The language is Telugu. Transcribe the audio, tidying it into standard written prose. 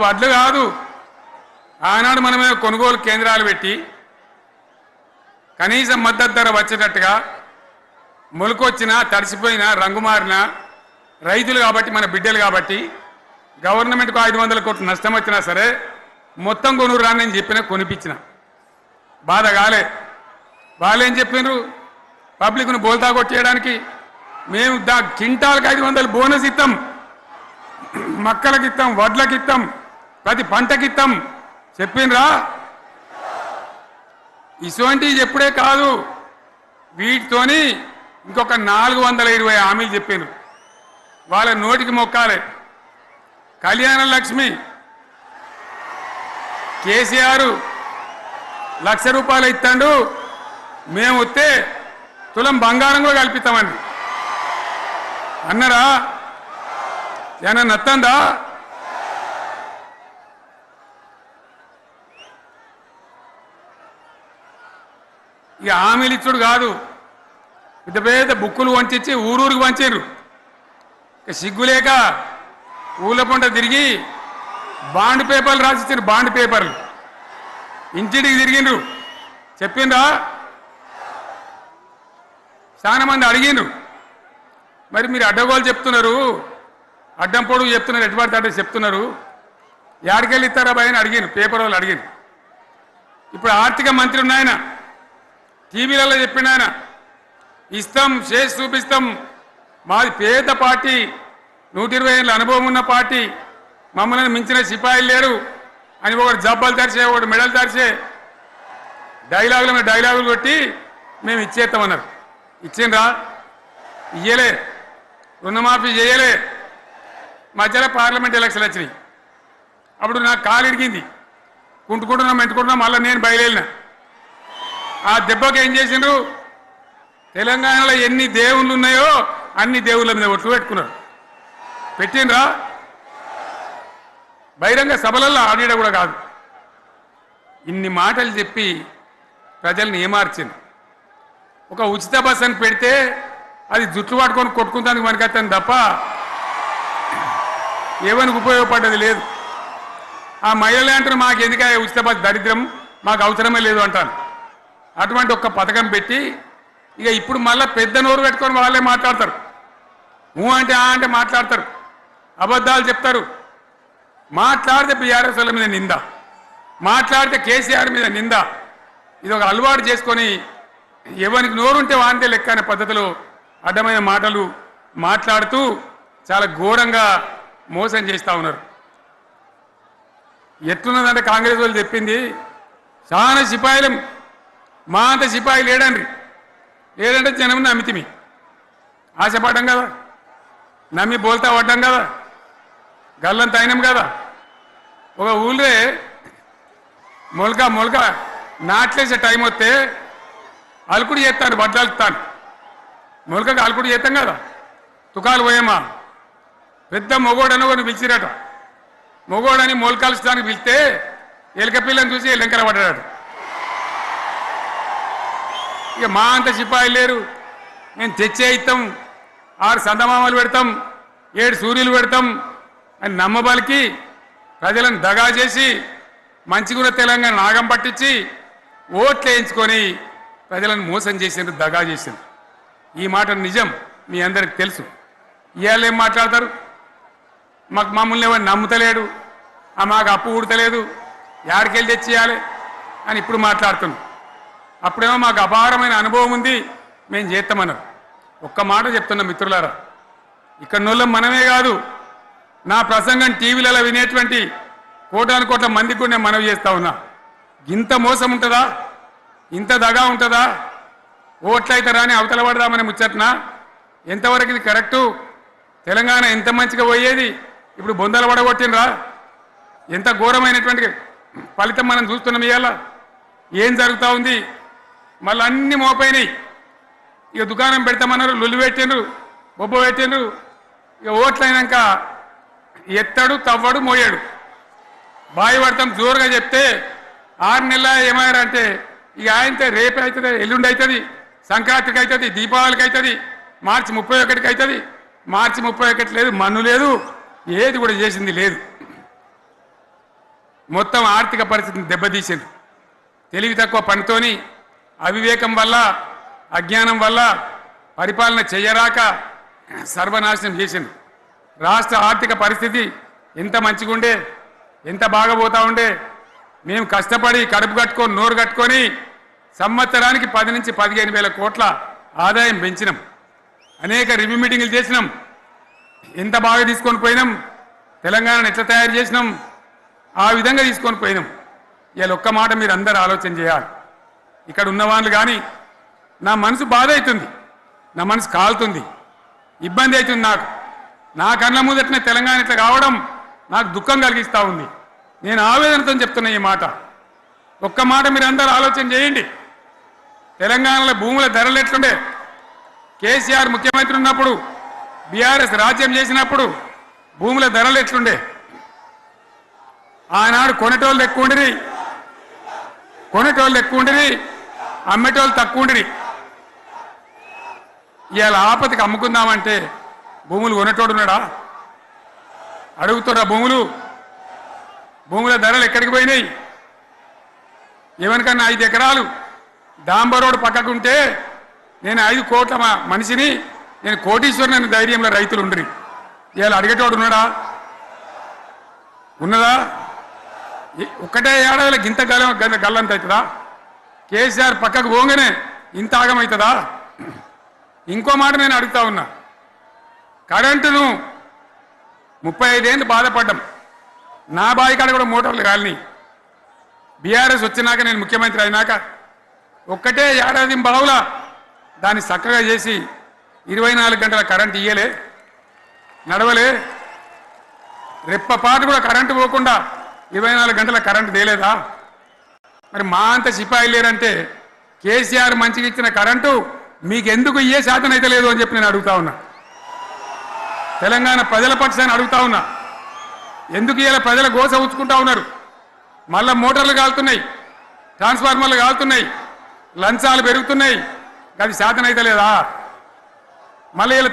వడ్లు కాదు, ఆనాడు మనమే కొనుగోలు కేంద్రాలు పెట్టి కనీసం మద్దతు ధర వచ్చేటట్టుగా మొలకొచ్చినా తడిసిపోయినా రంగుమారినా రైతులు కాబట్టి మన బిడ్డలు కాబట్టి గవర్నమెంట్కు 500 కోట్ల నష్టం వచ్చినా సరే మొత్తం కొనురు రాని నేను చెప్పినా కొనిపించిన బాధ కాలే. వాళ్ళు ఏం చెప్పినారు, పబ్లిక్ను బోల్తా కొట్టేయడానికి మేము క్వింటాల్కి 500 బోనస్ ఇస్తాం, మక్కలకి ఇస్తాం, వడ్లకి ఇస్తాం, ప్రతి పంటకి ఇస్తాం చెప్పిండ్రా? ఇటువంటివి చెప్పుడే కాదు, వీటితోని ఇంకొక 420 హామీలు చెప్పాను. వాళ్ళ నోటికి మొక్కాలే. కళ్యాణ లక్ష్మి కేసీఆర్ ₹1,00,000 ఇస్తాడు, మేము వస్తే తులం బంగారం కూడా కల్పిస్తామండి అన్నారా? ఏమన్నా నత్తందా? ఇక హామీలు ఇచ్చుడు కాదు, పెద్ద పెద్ద బుక్కులు వంచి ఊరూరికి వంచారు. సిగ్గులేక ఊళ్ళ పంట తిరిగి బాండ్ పేపర్లు రాసిచ్చారు. బాండ్ పేపర్లు ఇంటికి తిరిగిండ్రు. చెప్పిండ్రా? చాలా మంది అడిగిండ్రు. మరి మీరు అడ్డగోలు చెప్తున్నారు, అడ్డం పొడుగు చెప్తున్నారు, ఎటుపడితే అడ్డ చెప్తున్నారు, యాడికెళ్ళి ఇస్తారా భయ అని అడిగిండ్రు. పేపర్ వాళ్ళు అడిగిండ్రు. ఇప్పుడు ఆర్థిక మంత్రి ఉన్నాయన టీవీలలో చెప్పిండు, ఆయన ఇస్తాం చేసి చూపిస్తాం, మాది పేద పార్టీ, 120 ఏళ్ళ అనుభవం ఉన్న పార్టీ, మమ్మల్ని మించిన సిపాయిలు లేరు అని ఒకటి జబ్బలు తెరిచే ఒకటి మెడలు తెరిచే డైలాగులు కొట్టి మేము ఇచ్చేస్తామన్నారు. ఇచ్చిండ్రా? ఇయ్యలే. రుణమాఫీ చేయలే. మధ్యలో పార్లమెంట్ ఎలక్షన్లు వచ్చినాయి. అప్పుడు నాకు కాలు ఇరిగింది, మెంటుకుంటున్నాం, మళ్ళీ నేను బయలుదేరిన. ఆ దెబ్బకి ఏం చేసిండ్రు, తెలంగాణలో ఎన్ని దేవుళ్ళు ఉన్నాయో అన్ని దేవుళ్ళ మీద ఒట్లు పెట్టుకున్నారు. పెట్టిండ్రా? బహిరంగ సభలలో ఆడిడ కూడా కాదు. ఇన్ని మాటలు చెప్పి ప్రజల్ని ఏమార్చింది. ఒక ఉచిత బస్ అని పెడితే అది జుట్లు పట్టుకొని కొట్టుకుంటానికి మనకత్తాను తప్ప ఏమనికి ఉపయోగపడ్డది లేదు. ఆ మహిళలే అంటారు మాకు ఎందుక ఉచిత బస్ దరిద్రం, మాకు అవసరమే లేదు అంటాను. అటువంటి ఒక్క పథకం పెట్టి ఇక ఇప్పుడు మళ్ళీ పెద్ద నోరు పెట్టుకొని వాళ్ళే మాట్లాడతారు. అంటే మాట్లాడతారు, అబద్ధాలు చెప్తారు. మాట్లాడితే బీఆర్ఎస్ వాళ్ళ మీద నింద, మాట్లాడితే కేసీఆర్ మీద నింద. ఇది ఒక అలవాటు చేసుకొని ఎవరికి నోరుంటే వాంతే లెక్క అనే పద్ధతిలో అడ్డమైన మాటలు మాట్లాడుతూ చాలా ఘోరంగా మోసం చేస్తూ ఉన్నారు. ఎట్లున్నదంటే కాంగ్రెస్ వాళ్ళు చెప్పింది, చాలా సిపాయిలం, మా అంత సిపాయి లేడంటే జనం నమ్మితిమి, ఆశపడ్డాం కదా, నమ్మి బోల్తా పడ్డాం కదా, గల్లంత అయినాం కదా. ఒక ఊళ్ళే మొలక నాట్లేసే టైం వస్తే అలుకుడు చేస్తాను, బడ్డాలుతాను, మొలకకి అలుకుడు చేస్తాం కదా, తుకాలు పోయేమా పెద్ద మొగోడని కొన్ని పిలిచిరట. మొగోడని మొలకలుస్తానికి పిలిస్తే ఎలుక పిల్లని చూసి ఎల్లంకర పడ్డాడు. ఇక మా అంత సిపాయిలు లేరు, మేము తెచ్చే ఇస్తాం, 6 సందమామలు పెడతాం, 7 సూర్యులు పెడతాం అని నమ్మబలికి ప్రజలను దగా చేసి మంచిగున్న తెలంగాణ నాగం పట్టించి ఓట్లు వేయించుకొని ప్రజలను మోసం చేసిండ్రు, దగా చేసిండ్రు. ఈ మాట నిజం, మీ అందరికి తెలుసు. ఇవాళ ఏం మాట్లాడతారు, మమ్మల్ని ఎవరు నమ్ముతలేడు, మాకు అప్పు ఉడతలేదు, యాడికెళ్ళి తెచ్చేయాలి అని ఇప్పుడు మాట్లాడుతున్నాం. అప్పుడేమో మాకు అపారమైన అనుభవం ఉంది, మేము చేస్తామన్నారు. ఒక్క మాట చెప్తున్నాం మిత్రులారా, ఇక్కడ నోళ్ళం మనమే కాదు, నా ప్రసంగం టీవీలలో వినేటువంటి కోటాను కోట్ల మందికి కూడా నేను మనవి చేస్తా ఉన్నా. ఇంత మోసం ఉంటుందా, ఇంత దగా ఉంటుందా? ఓట్లయితే రాని అవతల పడదామని ముచ్చట్నా? ఎంతవరకు ఇది కరెక్టు? తెలంగాణ ఎంత మంచిగా పోయేది, ఇప్పుడు బొందలు పడగొట్టినరా? ఎంత ఘోరమైనటువంటి ఫలితం మనం చూస్తున్నాం. ఇవాళ ఏం జరుగుతూ ఉంది? మళ్ళీ అన్ని మోపైనాయి. ఇక దుకాణం పెడతామన్నారు, లొల్లు పెట్టిండ్రు, బొబ్బ పెట్టిండ్రు. ఇక ఓట్లయినాక ఎత్తడు, తవ్వడు, మోయాడు. బాయి పడతాం జోరుగా చెప్తే 6 నెలల ఏమయ్యారంటే ఇక ఆయనతో రేపు అవుతుంది, ఎల్లుండి అవుతుంది, సంక్రాంతికి అవుతుంది, దీపావళికి అవుతుంది, మార్చి 31కి అవుతుంది. మార్చి 31 లేదు, మన్ను లేదు, ఏది కూడా చేసింది లేదు. మొత్తం ఆర్థిక పరిస్థితిని దెబ్బతీసింది. తెలివి తక్కువ పనితోని, అవివేకం వల్ల, అజ్ఞానం వల్ల పరిపాలన చేయరాక సర్వనాశనం చేసింది. రాష్ట్ర ఆర్థిక పరిస్థితి ఎంత మంచిగుండే, ఎంత బాగా పోతా ఉండే. మేము కష్టపడి కడుపు కట్టుకొని నోరు కట్టుకొని సంవత్సరానికి 10 నుంచి 15 వేల కోట్ల ఆదాయం పెంచినాం. అనేక రివ్యూ మీటింగులు చేసినాం. ఎంత బాగా తీసుకొని పోయినాం, తెలంగాణను ఎట్లా తయారు చేసినాం, ఆ విధంగా తీసుకొని పోయినాం. ఇవాళ ఒక్క మాట మీరు అందరూ ఆలోచన చేయాలి. ఇక్కడ ఉన్న వాళ్ళు కానీ నా మనసు బాధ అవుతుంది, నా మనసు కాలుతుంది, ఇబ్బంది అవుతుంది. నా కళ్ళ ముందటనే తెలంగాణ ఇట్లా కావడం నాకు దుఃఖం కలిగిస్తూ ఉంది. నేను ఆవేదనతో చెప్తున్నా ఈ మాట. ఒక్క మాట మీరు అందరూ ఆలోచన చేయండి. తెలంగాణలో భూముల ధరలు ఎట్లుండే? కేసీఆర్ ముఖ్యమంత్రి ఉన్నప్పుడు, బీఆర్ఎస్ రాజ్యం చేసినప్పుడు భూముల ధరలు ఎట్లుండే? ఆనాడు కొనేటోళ్ళు ఎక్కువ ఉండిరి, అమ్మేటోళ్ళు తక్కువ ఉండిరి. ఇవాళ ఆపతికి అమ్ముకుందామంటే భూములు కొనేటోడున్నాడా? అడుగుతున్నా భూముల ధరలు ఎక్కడికి పోయినాయి? ఎవరికన్నా 5 ఎకరాలు డాంబర్ రోడ్డు పక్కకుంటే నేను 5 కోట్ల మనిషిని, నేను కోటీశ్వరుని అనే ధైర్యంలో రైతులు ఉండరు. ఇవాళ అడిగేటోడు ఉన్నాడా? ఉన్నదా? ఒక్కటే ఏడాదిలో గింత గల్లంత అవుతుందా? కేసీఆర్ పక్కకు పోగానే ఇంత ఆగమవుతుందా? ఇంకో మాట నేను అడుగుతా ఉన్నా. కరెంటును 35 ఏళ్ళు బాధపడ్డాం. నా బావి కాడ కూడా మోటార్లు కాలినాయి. బీఆర్ఎస్ వచ్చినాక, నేను ముఖ్యమంత్రి అయినాక ఒక్కటే ఏడాది బావులా దాన్ని చక్కగా చేసి 24 గంటల కరెంటు ఇయ్యలే, నడవలే. రెప్పపాటు కూడా కరెంటు పోకుండా 24 గంటల కరెంటు తేలేదా? మరి మా అంత సిపాయిలు లేరంటే కేసీఆర్ మంచిగా ఇచ్చిన కరెంటు మీకు ఎందుకు ఇయ్యే శాతం అయితే లేదు అని చెప్పి నేను అడుగుతా ఉన్నా. తెలంగాణ ప్రజల పక్షాన్ని అడుగుతా ఉన్నా. ఎందుకు ఇలా ప్రజల గోస ఉంచుకుంటా ఉన్నారు? మళ్ళా మోటార్లు కాలుతున్నాయి, ట్రాన్స్ఫార్మర్లు కాలుతున్నాయి, లంచాలు పెరుగుతున్నాయి. అది శాతం అయితే లేదా? మళ్ళీ